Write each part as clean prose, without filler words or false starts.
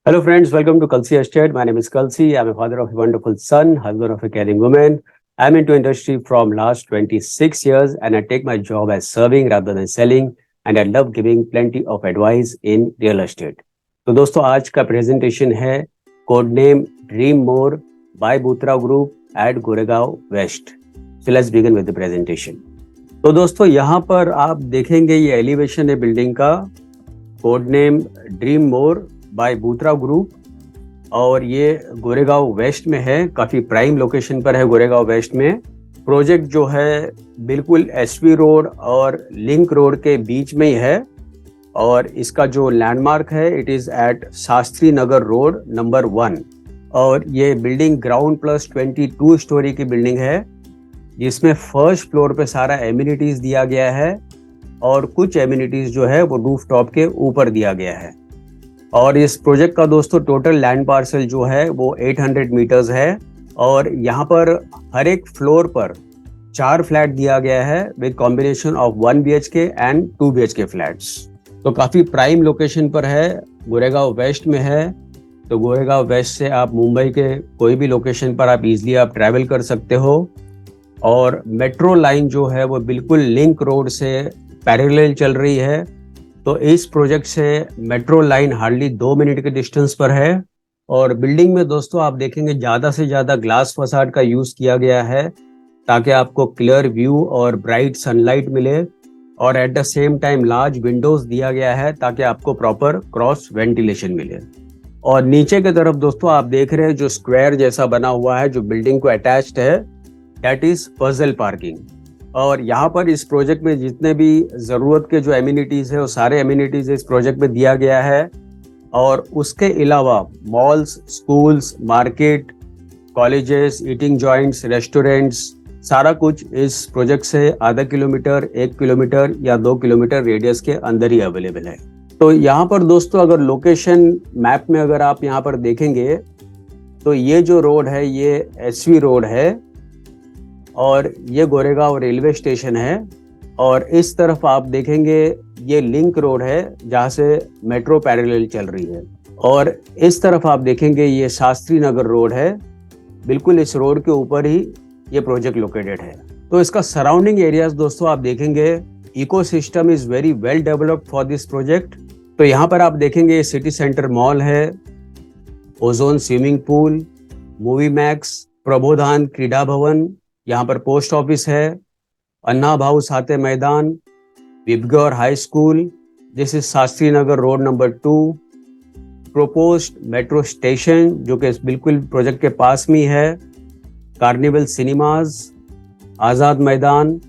Hello, friends. Welcome to Kalsi Estate. My name is Kalsi. I'm a father of a wonderful son, husband of a caring woman. I'm into industry from last 26 years, and I take my job as serving rather than selling. And I love giving plenty of advice in real estate. तो दोस्तों आज का presentation है code name dream more by Bhutra group at Goregaon west. So let's begin with the presentation. तो दोस्तों यहाँ पर आप देखेंगे ये एलिवेशन है बिल्डिंग का. Code name dream more by Bhutra group, और ये गोरेगांव वेस्ट में है. काफ़ी प्राइम लोकेशन पर है गोरेगांव वेस्ट में. प्रोजेक्ट जो है बिल्कुल एसवी रोड और लिंक रोड के बीच में ही है, और इसका जो लैंडमार्क है it is at Shastri Nagar road number 1. और ये बिल्डिंग ग्राउंड प्लस 22 स्टोरी की बिल्डिंग है, जिसमें फर्स्ट फ्लोर पे सारा एमिनिटीज़ दिया गया है और कुछ एमिनिटीज़ जो है वो रूफ टॉप के ऊपर दिया गया है. और इस प्रोजेक्ट का दोस्तों टोटल लैंड पार्सल जो है वो 800 मीटर्स है, और यहाँ पर हर एक फ्लोर पर 4 फ्लैट दिया गया है with combination of 1 BHK and 2 BHK flats. तो काफ़ी प्राइम लोकेशन पर है, गोरेगांव वेस्ट में है. तो गोरेगांव वेस्ट से आप मुंबई के कोई भी लोकेशन पर आप इजीली आप ट्रैवल कर सकते हो. और मेट्रो लाइन जो है वो बिल्कुल लिंक रोड से पैरेलल चल रही है. तो इस प्रोजेक्ट से मेट्रो लाइन हार्डली 2 मिनट के डिस्टेंस पर है. और बिल्डिंग में दोस्तों आप देखेंगे ज़्यादा से ज़्यादा ग्लास फसाड का यूज़ किया गया है, ताकि आपको क्लियर व्यू और ब्राइट सनलाइट मिले. और at the same time large Windows दिया गया है ताकि आपको प्रॉपर क्रॉस वेंटिलेशन मिले. और नीचे की तरफ दोस्तों आप देख रहे हैं जो स्क्वायर जैसा बना हुआ है जो बिल्डिंग को अटैच्ड है, दैट इज पजल पार्किंग. और यहाँ पर इस प्रोजेक्ट में जितने भी ज़रूरत के जो एमिनिटीज़ है वो सारे एमिनिटीज़ इस प्रोजेक्ट में दिया गया है. और उसके अलावा malls, schools, market, colleges, eating joints, restaurants, सारा कुछ इस प्रोजेक्ट से आधा किलोमीटर, 1 किलोमीटर या 2 किलोमीटर रेडियस के अंदर ही अवेलेबल है. तो यहाँ पर दोस्तों अगर लोकेशन मैप में अगर आप यहाँ पर देखेंगे तो ये जो रोड है ये एसवी रोड है, और ये गोरेगांव रेलवे स्टेशन है. और इस तरफ आप देखेंगे ये लिंक रोड है जहाँ से मेट्रो पैरेलल चल रही है. और इस तरफ आप देखेंगे ये शास्त्री नगर रोड है, बिल्कुल इस रोड के ऊपर ही ये प्रोजेक्ट लोकेटेड है. तो इसका सराउंडिंग एरियाज दोस्तों आप देखेंगे ecosystem is very well developed for this project. तो यहाँ पर आप देखेंगे सिटी सेंटर मॉल है, ozone swimming pool, movie max, Prabodhan Krida Bhavan, यहाँ पर पोस्ट ऑफिस है, अन्ना Bhau Sathe Maidan, Vibgyor high school, this is Shastri Nagar road number 2, proposed metro station जो कि बिल्कुल प्रोजेक्ट के पास में है, कार्निवल सिनेमाज, आज़ाद मैदान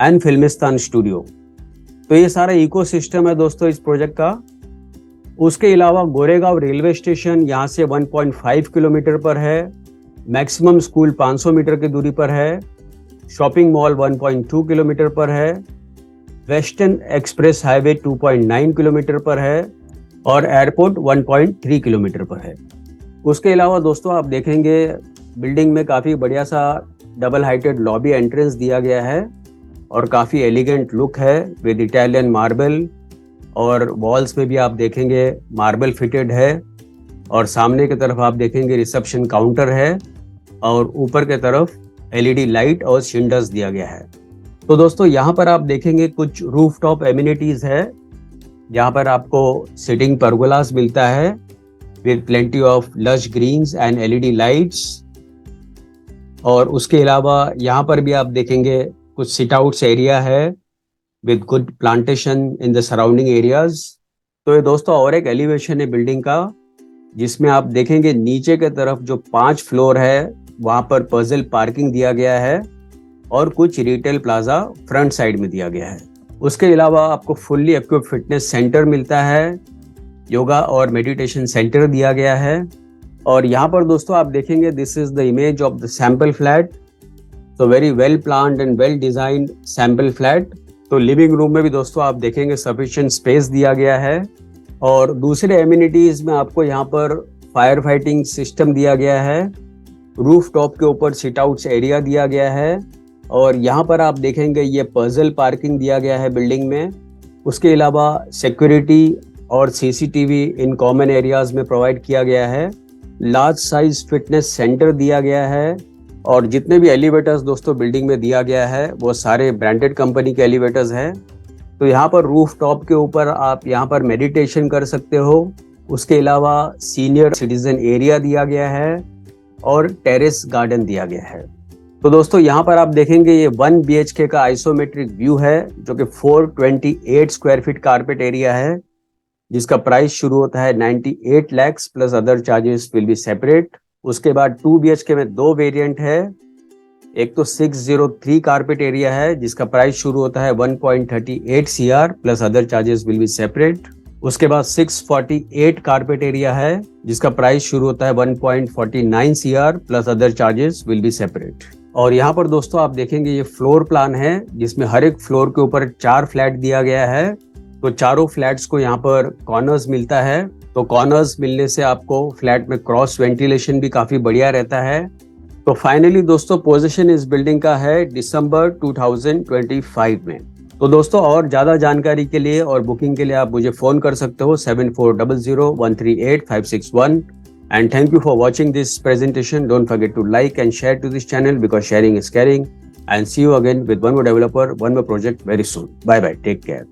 एंड फिल्मिस्तान स्टूडियो. तो ये सारा इकोसिस्टम है दोस्तों इस प्रोजेक्ट का. उसके अलावा गोरेगांव रेलवे स्टेशन यहाँ से 1.5 किलोमीटर पर है, मैक्सिमम स्कूल 500 मीटर की दूरी पर है, शॉपिंग मॉल 1.2 किलोमीटर पर है, वेस्टर्न एक्सप्रेस हाईवे 2.9 किलोमीटर पर है, और एयरपोर्ट 1.3 किलोमीटर पर है. उसके अलावा दोस्तों आप देखेंगे बिल्डिंग में काफ़ी बढ़िया सा डबल हाइटेड लॉबी एंट्रेंस दिया गया है, और काफ़ी एलिगेंट लुक है विद इटालियन मार्बल. और वॉल्स में भी आप देखेंगे मार्बल फिटेड है, और सामने की तरफ आप देखेंगे रिसेप्शन काउंटर है, और ऊपर की तरफ LED लाइट और शिंडर्स दिया गया है. तो दोस्तों यहाँ पर आप देखेंगे कुछ रूफ टॉप एमिनिटीज़ है, जहाँ पर आपको सिटिंग परगोलास मिलता है with plenty of lush greens and LED lights. और उसके अलावा यहाँ पर भी आप देखेंगे कुछ सिट आउट्स एरिया है with good plantation in the surrounding areas. तो ये दोस्तों और एक एलिवेशन है बिल्डिंग का, जिसमें आप देखेंगे नीचे के तरफ जो 5 फ्लोर है वहाँ पर पजल पार्किंग दिया गया है, और कुछ रिटेल प्लाजा फ्रंट साइड में दिया गया है. उसके अलावा आपको फुल्ली इक्विप्ड फिटनेस सेंटर मिलता है, योगा और मेडिटेशन सेंटर दिया गया है. और यहाँ पर दोस्तों आप देखेंगे this is the image of the sample flat. तो very well planned and well designed sample flat. तो लिविंग रूम में भी दोस्तों आप देखेंगे सफिशिएंट स्पेस दिया गया है. और दूसरे एमिनिटीज में आपको यहाँ पर फायर फाइटिंग सिस्टम दिया गया है, रूफ टॉप के ऊपर सिट आउट्स एरिया दिया गया है, और यहाँ पर आप देखेंगे ये पजल पार्किंग दिया गया है बिल्डिंग में. उसके अलावा सिक्योरिटी और सीसीटीवी इन कॉमन एरियाज में प्रोवाइड किया गया है। लार्ज साइज फिटनेस सेंटर दिया गया है और जितने भी एलिवेटर्स दोस्तों बिल्डिंग में दिया गया है वो सारे ब्रांडेड कंपनी के एलिवेटर्स हैं। तो यहाँ पर रूफ टॉप के ऊपर आप यहाँ पर मेडिटेशन कर सकते हो। उसके अलावा सीनियर सिटीजन एरिया दिया गया है और टेरेस गार्डन दिया गया है। तो दोस्तों यहाँ पर आप देखेंगे ये 1 BHK का आइसोमेट्रिक व्यू है जो कि 428 स्क्वायर फीट कारपेट एरिया है, जिसका प्राइस शुरू होता है 98 lakhs plus other charges will be separate. उसके बाद 2 BHK में 2 वेरिएंट है। एक तो 603 कारपेट एरिया है जिसका प्राइस शुरू होता है 1.38 CR plus other charges will be separate. उसके बाद 648 कारपेट एरिया है जिसका प्राइस शुरू होता है 1.49 CR plus other charges will be separate. और यहाँ पर दोस्तों आप देखेंगे ये फ्लोर प्लान है जिसमें हर एक फ्लोर के ऊपर 4 फ्लैट दिया गया है। तो चारों फ्लैट्स को यहाँ पर कॉर्नर्स मिलता है। तो कॉर्नर्स मिलने से आपको फ्लैट में क्रॉस वेंटिलेशन भी काफी बढ़िया रहता है। तो फाइनली दोस्तों पोजीशन इस बिल्डिंग का है दिसंबर 2025 में। तो दोस्तों और ज्यादा जानकारी के लिए और बुकिंग के लिए आप मुझे फोन कर सकते हो 7400138561। And thank you for watching this presentation. Don't forget to like and share to this channel because sharing is caring. And see you again with one more developer, one more project very soon. Bye bye. Take care.